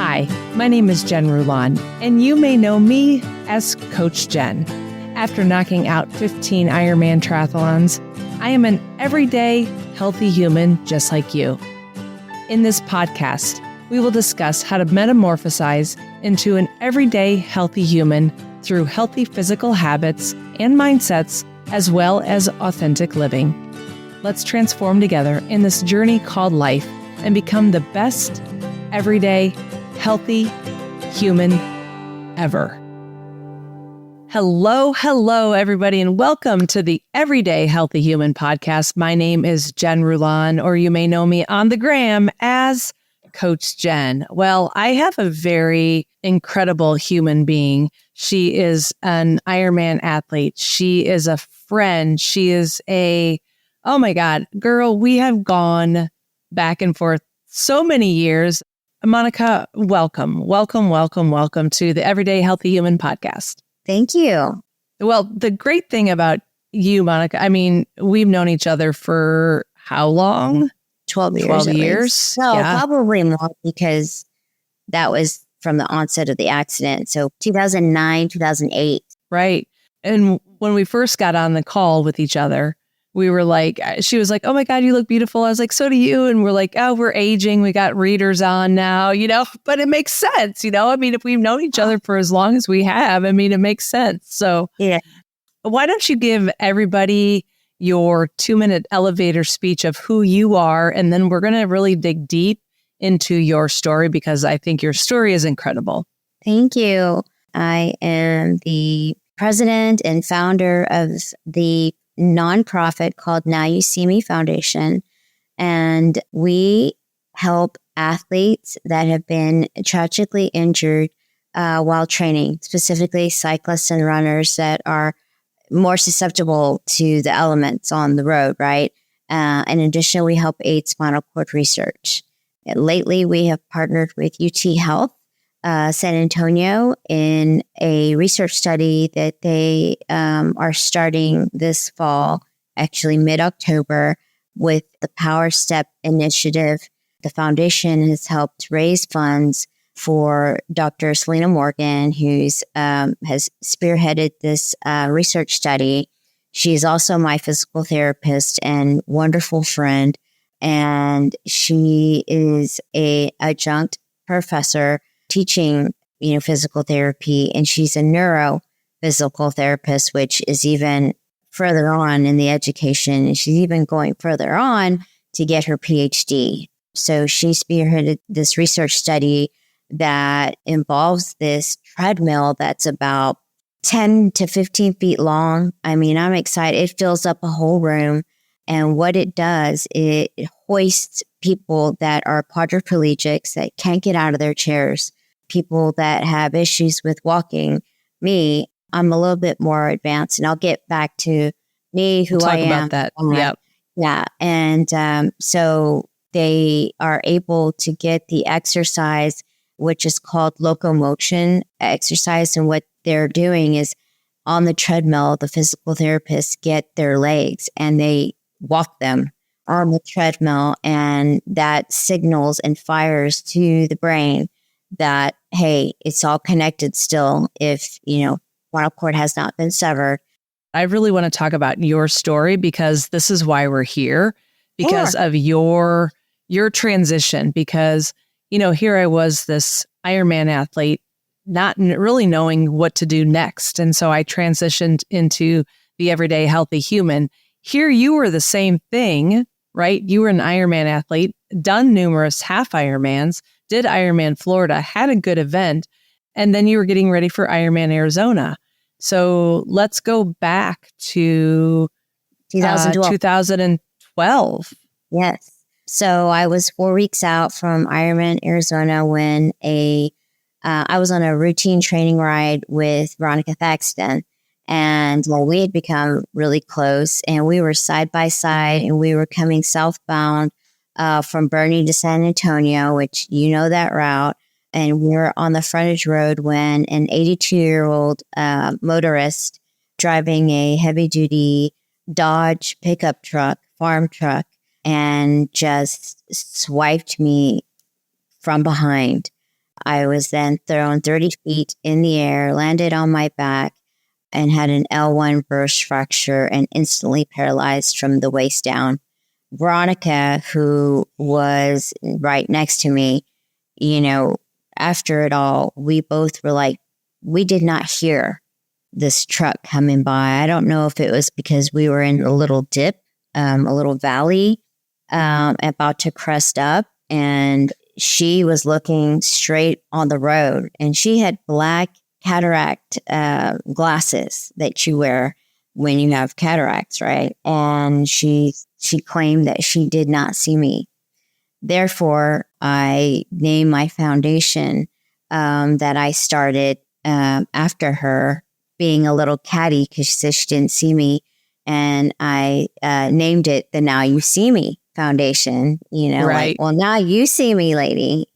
Hi, my name is Jen Rulon, and you may know me as Coach Jen. After knocking out 15 Ironman Triathlons, I am an everyday, healthy human just like you. In this podcast, we will discuss how to metamorphosize into an everyday, healthy human through healthy physical habits and mindsets, as well as authentic living. Let's transform together in this journey called life and become the best, everyday, healthy human ever. Hello, everybody, and welcome to the Everyday Healthy Human podcast. My name is Jen Rulon, or you may know me on the gram as Coach Jen. Well, I have a very incredible human being. She is an Ironman athlete. She is a friend. She is oh my God, girl, we have gone back and forth so many years. Monica, welcome to the Everyday Healthy Human podcast. Thank you. Well, the great thing about you, Monica, I mean, we've known each other for how long? 12 years. 12 years. No, yeah. Probably more because that was from the onset of the accident. So 2009, 2008. Right. And when we first got on the call with each other, we were like, she was like, oh my God, you look beautiful. I was like, so do you. And we're like, oh, we're aging. We got readers on now, but it makes sense. I mean, if we've known each other for as long as we have, I mean, it makes sense. So yeah. Why don't you give everybody your 2-minute elevator speech of who you are? And then we're going to really dig deep into your story because I think your story is incredible. Thank you. I am the president and founder of the nonprofit called Now You See Me Foundation. And we help athletes that have been tragically injured while training, specifically cyclists and runners that are more susceptible to the elements on the road, right? In addition, we help aid spinal cord research. Lately, we have partnered with UT Health, San Antonio, in a research study that they are starting this fall, actually mid-October, with the Power Step initiative. The foundation has helped raise funds for Dr. Selena Morgan, who's has spearheaded this research study. She is also my physical therapist and wonderful friend, and she is an adjunct professor teaching, physical therapy, and she's a neurophysical therapist, which is even further on in the education. And she's even going further on to get her PhD. So she spearheaded this research study that involves this treadmill that's about 10 to 15 feet long. I mean, I'm excited. It fills up a whole room. And what it does, it hoists people that are quadriplegics that can't get out of their chairs, people that have issues with walking. Me, I'm a little bit more advanced, and I'll get back to me, who I am. Talk about that. Yep. Yeah. And so they are able to get the exercise, which is called locomotion exercise. And what they're doing is on the treadmill, the physical therapists get their legs and they walk them on the treadmill, and that signals and fires to the brain that, hey, it's all connected still if, spinal cord has not been severed. I really want to talk about your story because this is why we're here, because of your transition, because, here I was, this Ironman athlete, not really knowing what to do next. And so I transitioned into the everyday healthy human. Here you were the same thing, right? You were an Ironman athlete, done numerous half Ironmans, did Ironman Florida, had a good event, and then you were getting ready for Ironman Arizona. So let's go back to 2012. Yes. So I was 4 weeks out from Ironman Arizona when I was on a routine training ride with Monica Caban. And we had become really close, and we were side by side, and we were coming southbound from Boerne to San Antonio, which that route. And we were on the frontage road when an 82-year-old motorist driving a heavy-duty Dodge pickup truck, farm truck, and just swiped me from behind. I was then thrown 30 feet in the air, landed on my back, and had an L1 burst fracture and instantly paralyzed from the waist down. Veronica, who was right next to me, after it all, we both were like, we did not hear this truck coming by. I don't know if it was because we were in a little dip, a little valley, about to crest up, and she was looking straight on the road, and she had black cataract glasses that you wear when you have cataracts, right? And she claimed that she did not see me. Therefore, I named my foundation that I started after her, being a little catty because she said she didn't see me. And I named it the Now You See Me Foundation, right. Like, well, now you see me, lady,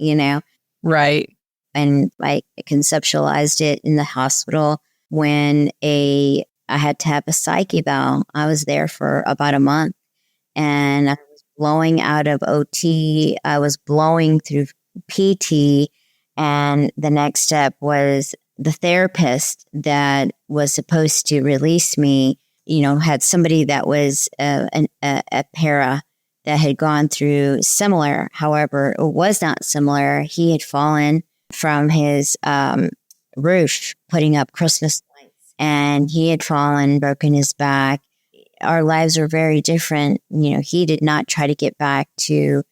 Right. And I conceptualized it in the hospital when I had to have a psych eval. I was there for about a month, and I was blowing out of OT. I was blowing through PT. And the next step was the therapist that was supposed to release me, had somebody that was a para that had gone through similar. However, it was not similar. He had fallen from his roof putting up Christmas lights, and he had fallen, broken his back. Our lives were very different. He did not try to get back to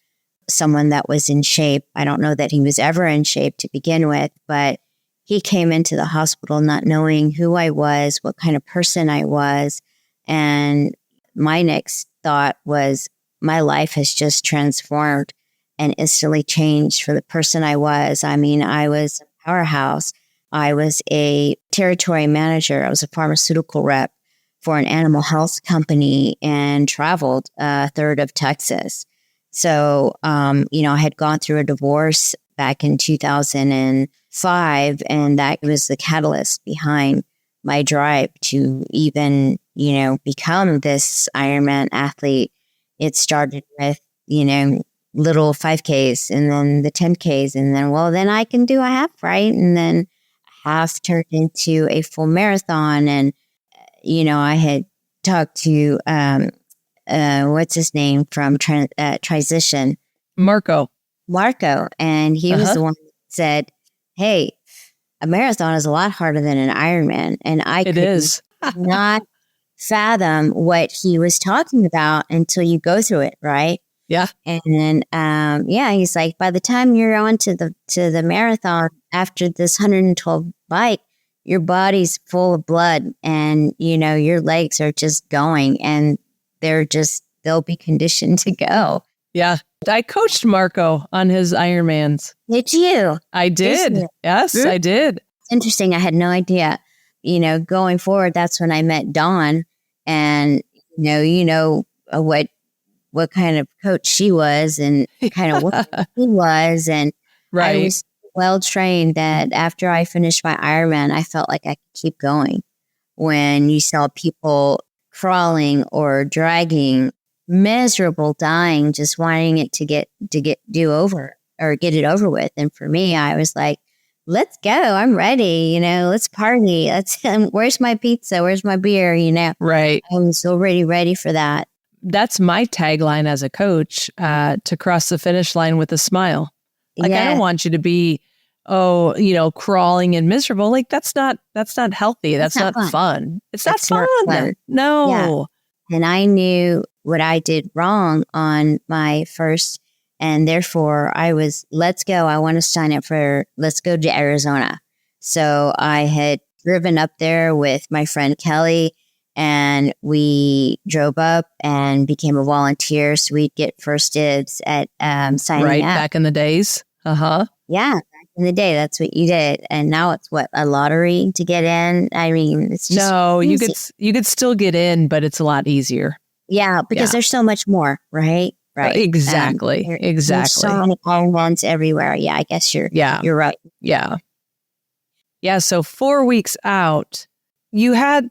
someone that was in shape. I don't know that he was ever in shape to begin with, but he came into the hospital not knowing who I was, what kind of person I was. And my next thought was, my life has just transformed and instantly changed for the person I was. I mean, I was a powerhouse. I was a territory manager. I was a pharmaceutical rep for an animal health company and traveled a third of Texas. So, I had gone through a divorce back in 2005, and that was the catalyst behind my drive to even, become this Ironman athlete. It started with, little 5Ks and then the 10Ks, and then I can do a half, right? And then half turned into a full marathon. And, I had talked to, what's his name from Transition? Marco. And he was the one that said, hey, a marathon is a lot harder than an Ironman. And I could not fathom what he was talking about until you go through it, right? Yeah. And then, he's like, by the time you're on to the marathon after this 112 bike, your body's full of blood, and, your legs are just going, and they'll be conditioned to go. Yeah. I coached Marco on his Ironmans. Did you? I did. Yes, I did. Interesting. I had no idea. Going forward, that's when I met Dawn, and, what kind of coach she was and kind of what he was. And right. I was well trained that after I finished my Ironman, I felt like I could keep going. When you saw people crawling or dragging, miserable, dying, just wanting it to get it over with. And for me, I was like, let's go. I'm ready. Let's party. Where's my pizza? Where's my beer? Right. I was already ready for that. That's my tagline as a coach, to cross the finish line with a smile. Like, I don't want you to be, crawling and miserable. Like, that's not healthy. That's not fun. It's not fun. No. Yeah. And I knew what I did wrong on my first, and therefore I was, let's go. I want to sign up let's go to Arizona. So I had driven up there with my friend Kelly, and we drove up and became a volunteer. So we'd get first dibs at signing up. Right, back in the days. Uh-huh. Yeah, back in the day, that's what you did. And now it's a lottery to get in? I mean, it's just easy. you could still get in, but it's a lot easier. Yeah, because there's so much more, right? Right. Exactly. There's so many Ironmans everywhere. Yeah, I guess you're right. Yeah. Yeah. So 4 weeks out, you had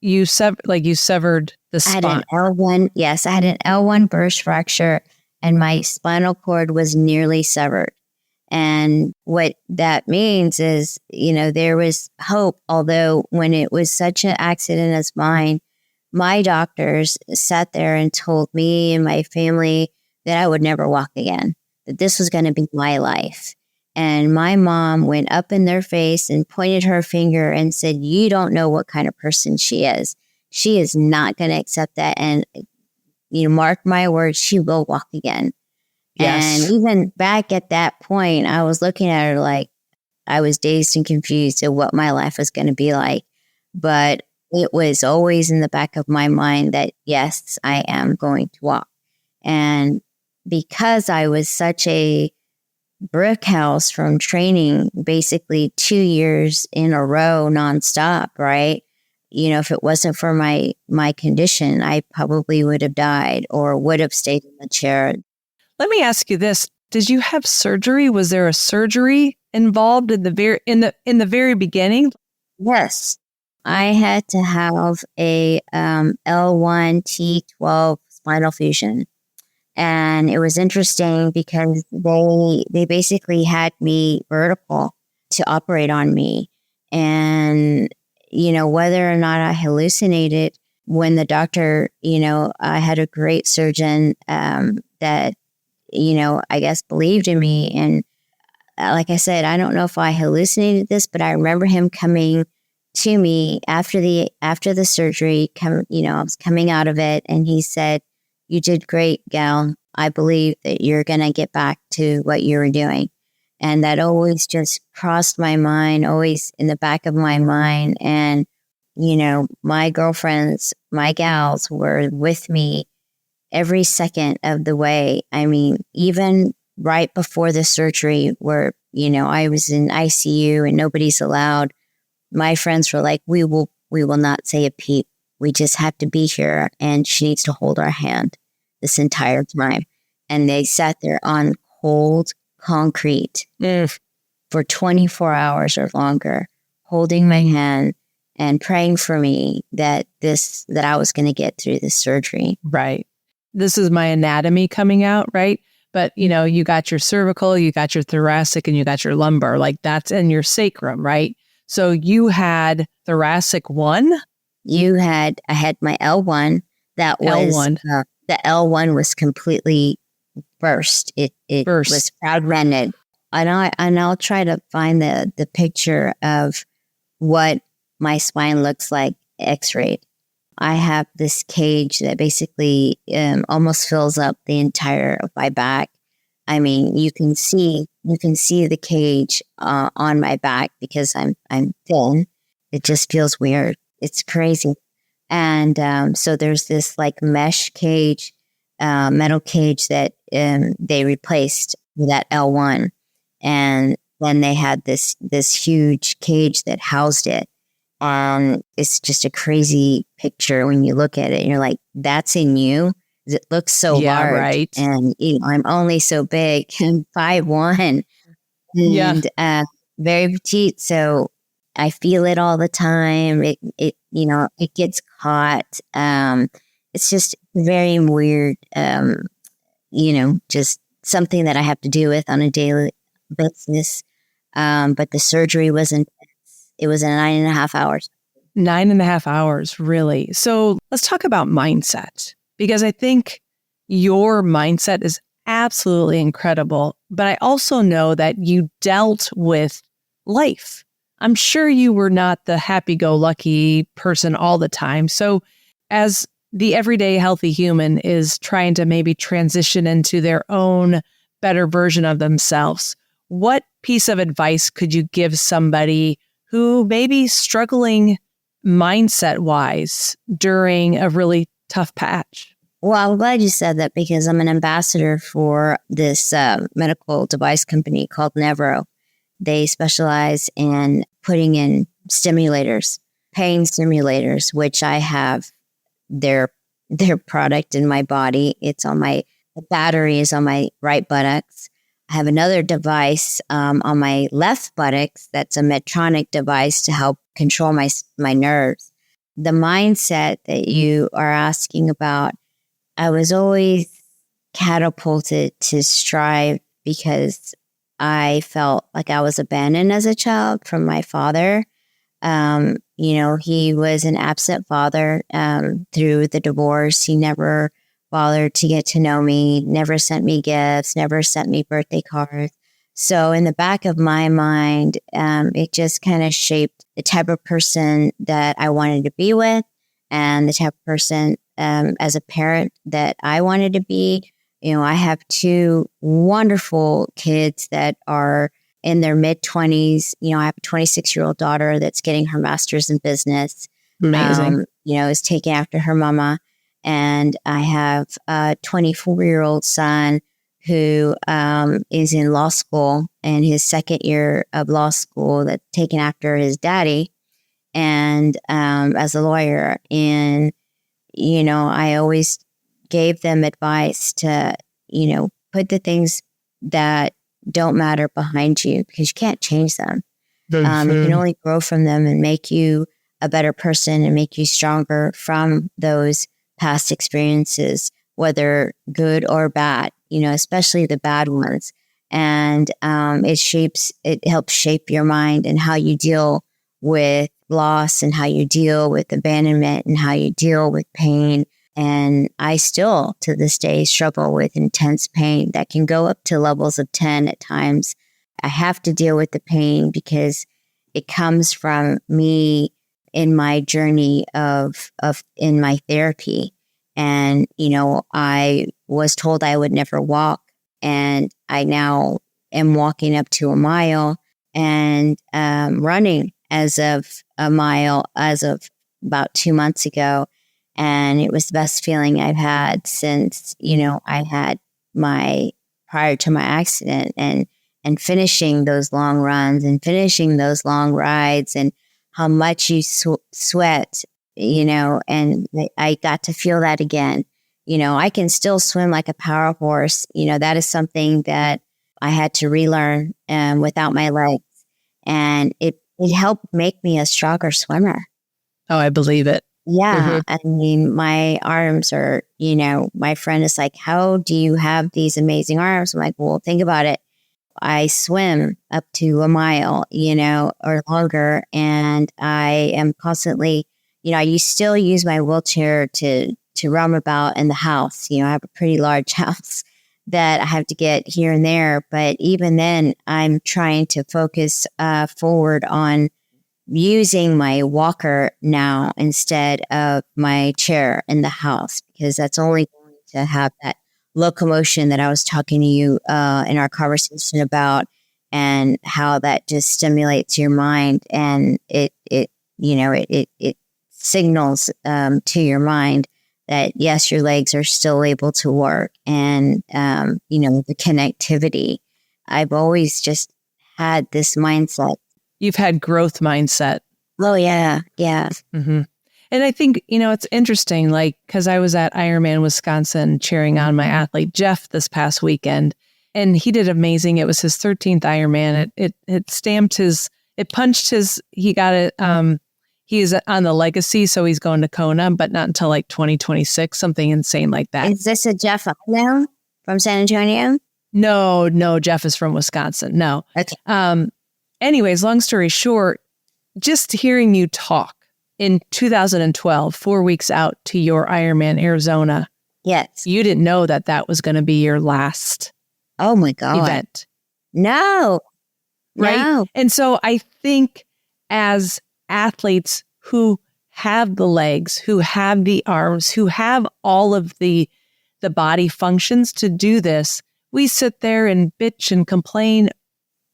you severed the spine. I had an L1. Yes, I had an L1 burst fracture, and my spinal cord was nearly severed. And what that means is, there was hope. Although when it was such an accident as mine, my doctors sat there and told me and my family that I would never walk again, that this was going to be my life. And my mom went up in their face and pointed her finger and said, "You don't know what kind of person she is. She is not going to accept that. And mark my words, she will walk again." Yes. And even back at that point, I was looking at her like I was dazed and confused at what my life was going to be like. But it was always in the back of my mind that, yes, I am going to walk. And because I was such a brick house from training basically 2 years in a row nonstop, right? If it wasn't for my condition, I probably would have died or would have stayed in the chair. Let me ask you this. Did you have surgery? Was there a surgery involved in the very beginning? Yes. I had to have a L1 T12 spinal fusion. And it was interesting because they basically had me vertical to operate on me. And, whether or not I hallucinated, when the doctor, I had a great surgeon that, I guess believed in me. And like I said, I don't know if I hallucinated this, but I remember him coming to me after the surgery. I was coming out of it, and he said, "You did great, gal. I believe that you're going to get back to what you were doing." And that always just crossed my mind, always in the back of my mind. And, my girlfriends, my gals were with me every second of the way. I mean, even right before the surgery where, I was in ICU and nobody's allowed, my friends were like, we will not say a peep. We just have to be here, and she needs to hold our hand this entire time. And they sat there on cold concrete for 24 hours or longer, holding my hand and praying for me that I was going to get through this surgery. Right. This is my anatomy coming out, right? But, you got your cervical, you got your thoracic, and you got your lumbar, like that's in your sacrum, right? So you had thoracic 1? I had my L1. That was L1. The L1 was completely burst. It Burst. was fragmented. And I'll try to find the picture of what my spine looks like X-rayed. I have this cage that basically almost fills up the entire of my back. I mean, you can see the cage on my back because I'm thin. It just feels weird. It's crazy. And so there's this like mesh cage, metal cage that they replaced with that L1, and then they had this huge cage that housed it. It's just a crazy picture when you look at it. And you're like, that's in you. It looks so large, right? And I'm only so big, I'm 5'1", and very petite. So I feel it all the time. It gets caught. It's just very weird. Just something that I have to deal with on a daily basis. But the surgery wasn't. It was in 9.5 hours. 9.5 hours, really. So let's talk about mindset, because I think your mindset is absolutely incredible. But I also know that you dealt with life. I'm sure you were not the happy-go-lucky person all the time. So as the everyday healthy human is trying to maybe transition into their own better version of themselves, what piece of advice could you give somebody who may be struggling mindset-wise during a really tough patch? Well, I'm glad you said that, because I'm an ambassador for this medical device company called Nevro. They specialize in putting in stimulators, pain stimulators, which I have their product in my body. The battery is on my right buttocks. I have another device on my left buttocks that's a Medtronic device to help control my nerves. The mindset that you are asking about, I was always catapulted to strive because I felt like I was abandoned as a child from my father. He was an absent father through the divorce. He never bothered to get to know me, never sent me gifts, never sent me birthday cards. So in the back of my mind, it just kind of shaped the type of person that I wanted to be with and the type of person as a parent that I wanted to be. I have two wonderful kids that are in their mid-20s. I have a 26-year-old daughter that's getting her master's in business. Amazing. Is taking after her mama. And I have a 24-year-old son who is in law school in his second year of law school, that's taken after his daddy and as a lawyer. And, I always gave them advice to, put the things that don't matter behind you because you can't change them. You can only grow from them and make you a better person and make you stronger from those past experiences, whether good or bad, especially the bad ones. And it helps shape your mind and how you deal with loss and how you deal with abandonment and how you deal with pain. And I still, to this day, struggle with intense pain that can go up to levels of 10 at times. I have to deal with the pain because it comes from me in my journey in my therapy. And, I was told I would never walk. And I now am walking up to a mile and running as of a mile as of about 2 months ago. And it was the best feeling I've had since, I had prior to my accident and finishing those long runs and finishing those long rides and how much you sweat, and I got to feel that again. I can still swim like a power horse. That is something that I had to relearn without my legs. And it helped make me a stronger swimmer. Oh, I believe it. Yeah. I mean, my arms are, my friend is like, how do you have these amazing arms? I'm like, well, think about it. I swim up to a mile, or longer. And I am constantly, I still use my wheelchair to roam about in the house. I have a pretty large house that I have to get here and there. But even then, I'm trying to focus forward on using my walker now instead of my chair in the house, because that's only going to have that locomotion that I was talking to you in our conversation about, and how that just stimulates your mind, and it signals to your mind that yes, your legs are still able to work, and the connectivity. I've always just had this mindset. You've had growth mindset. Oh, yeah. Yeah. Mm-hmm. And I think, it's interesting, because I was at Ironman Wisconsin cheering on my athlete, Jeff, this past weekend, and he did amazing. It was his 13th Ironman. It stamped it punched he got it. He's on the legacy, so he's going to Kona, but not until 2026, something insane like that. Is this a Jeff now from San Antonio? No, Jeff is from Wisconsin. No. Okay. Anyways, long story short, just hearing you talk in 2012, 4 weeks out to your Ironman Arizona. Yes. You didn't know that was going to be your last oh my God. event. No. Right? No. And so I think as athletes who have the legs, who have the arms, who have all of the body functions to do this, we sit there and bitch and complain.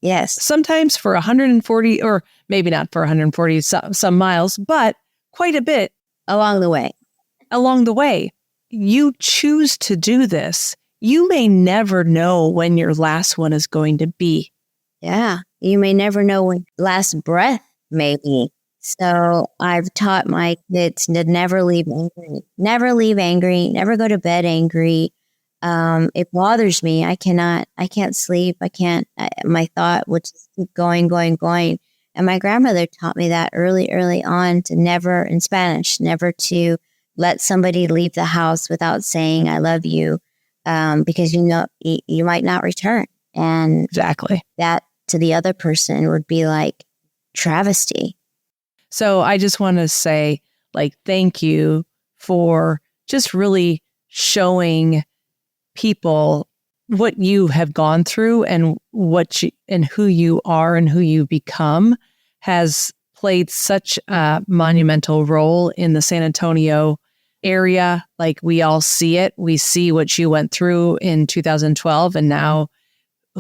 Yes. Sometimes for 140, or maybe not for 140 some miles, but quite a bit. Along the way. You choose to do this. You may never know when your last one is going to be. Yeah. You may never know when last breath may be. So I've taught my kids to never leave angry. Never leave angry. Never go to bed angry. It bothers me. I can't sleep. My thought would just keep going. And my grandmother taught me that early on to never, in Spanish, never to let somebody leave the house without saying, I love you, because you might not return. And Exactly. that to the other person would be like travesty. So I just want to say, like, thank you for just really showing people what you have gone through and and who you are and who you become has played such a monumental role in the San Antonio area. Like, we all see it. We see what you went through in 2012 and now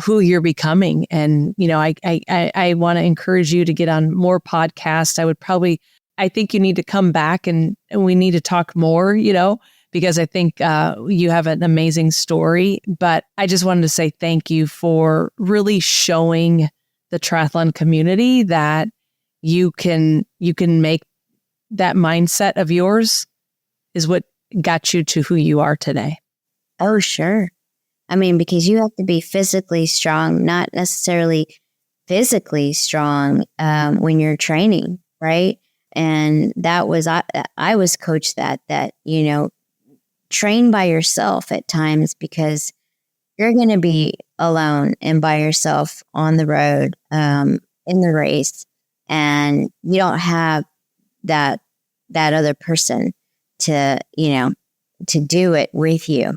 who you're becoming. And, I want to encourage you to get on more podcasts. I think you need to come back and we need to talk more, because I think you have an amazing story. But I just wanted to say thank you for really showing the triathlon community that you can make that mindset of yours is what got you to who you are today. Oh, sure. I mean, because you have to be physically strong, not necessarily physically strong when you're training, right? And that was, I was coached that, train by yourself at times because you're going to be alone and by yourself on the road in the race. And you don't have that other person to do it with you.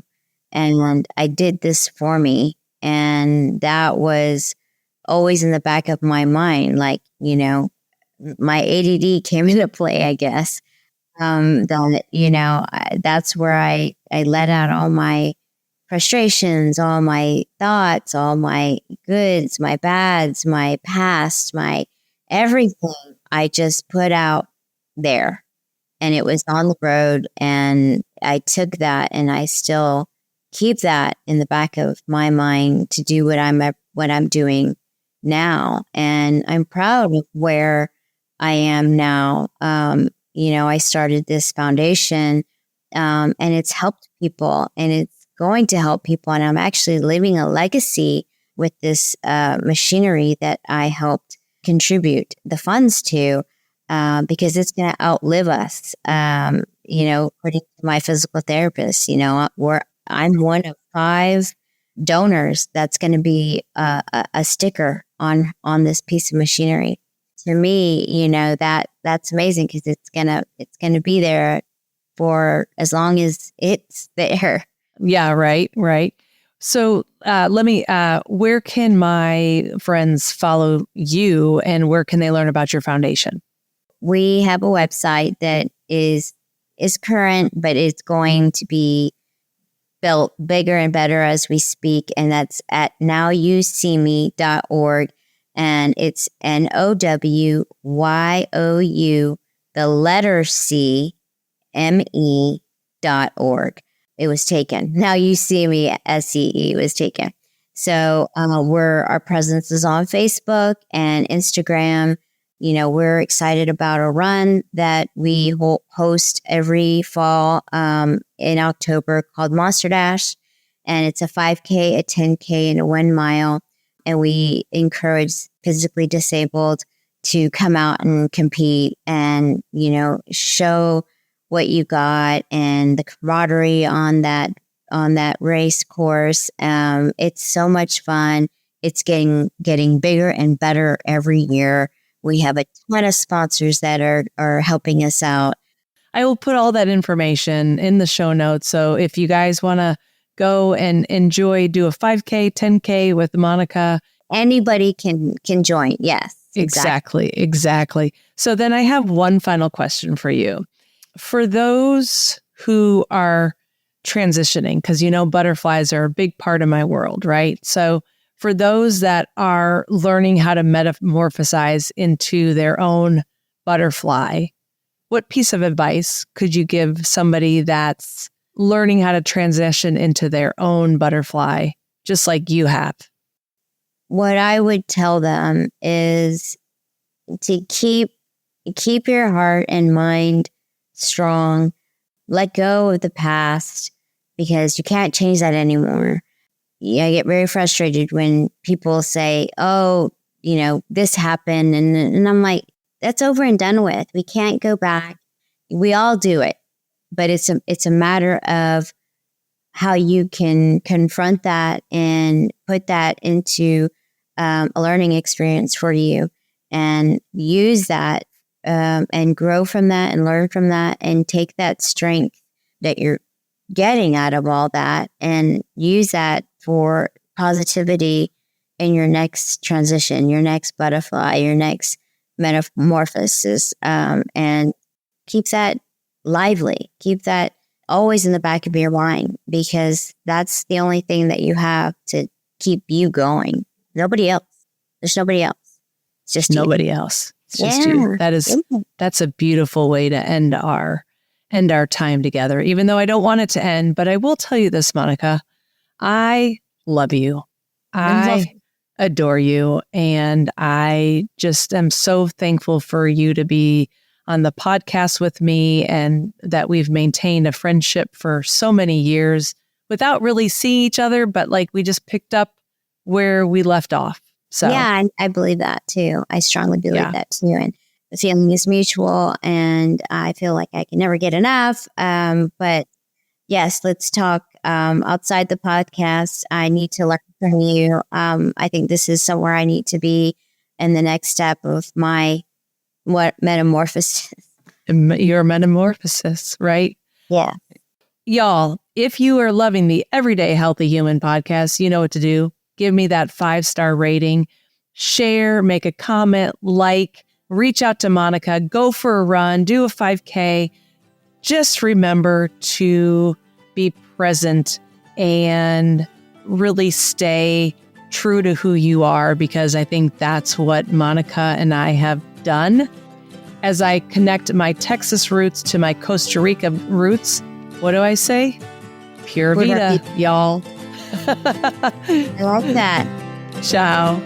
And I did this for me. And that was always in the back of my mind. Like, my ADD came into play, I guess. That's where I let out all my frustrations, all my thoughts, all my goods, my bads, my past, my everything. I just put out there and it was on the road. And I took that and I still keep that in the back of my mind to do what I'm doing now. And I'm proud of where I am now. I started this foundation and it's helped people and it's going to help people. And I'm actually leaving a legacy with this machinery that I helped contribute the funds to because it's going to outlive us. According to my physical therapist, I'm one of 5 donors that's going to be a sticker on this piece of machinery. To me, that's amazing because it's gonna be there for as long as it's there. Yeah, right. So where can my friends follow you and where can they learn about your foundation? We have a website that is current, but it's going to be built bigger and better as we speak. And that's at nowyousseeme.org. And it's NOWYOU, the letter C, ME.org. It was taken. Now you see me, SEE was taken. So our presence is on Facebook and Instagram. We're excited about a run that we host every fall in October called Monster Dash. And it's a 5K, a 10K, and a 1 mile. And we encourage physically disabled to come out and compete and, show what you got and the camaraderie on that race course. It's so much fun. It's getting bigger and better every year. We have a ton of sponsors that are helping us out. I will put all that information in the show notes. So if you guys want to go and do a 5K, 10K with Monica. Anybody can join. Yes, exactly. So then I have one final question for you. For those who are transitioning, because butterflies are a big part of my world, right? So for those that are learning how to metamorphosize into their own butterfly, what piece of advice could you give somebody that's learning how to transition into their own butterfly, just like you have? What I would tell them is to keep your heart and mind strong. Let go of the past because you can't change that anymore. I get very frustrated when people say, "Oh, this happened," and I'm like, "That's over and done with. We can't go back. We all do it, but it's a matter of how you can confront that and put that into a learning experience for you and use that and grow from that and learn from that and take that strength that you're getting out of all that and use that for positivity in your next transition, your next butterfly, your next metamorphosis, and keep that lively. Keep that always in the back of your mind, because that's the only thing that you have to keep you going. Nobody else. There's nobody else. It's just nobody else. It's just Yeah. you. That's a beautiful way to end our time together, even though I don't want it to end. But I will tell you this, Monica, I love you. I adore you. And I just am so thankful for you to be on the podcast with me, and that we've maintained a friendship for so many years without really seeing each other, but like we just picked up where we left off. So yeah, I believe that too. I strongly believe that too. And the feeling is mutual, and I feel like I can never get enough. But yes, let's talk outside the podcast. I need to learn from you. I think this is somewhere I need to be in the next step of my metamorphosis. Your metamorphosis, right? Yeah. Y'all, if you are loving the Everyday Healthy Human podcast, you know what to do. Give me that 5-star rating, share, make a comment, like, reach out to Monica, go for a run, do a 5K. Just remember to be present and really stay true to who you are, because I think that's what Monica and I have done. As I connect my Texas roots to my Costa Rica roots, what do I say? Pure Vida, y'all. I like that. Ciao.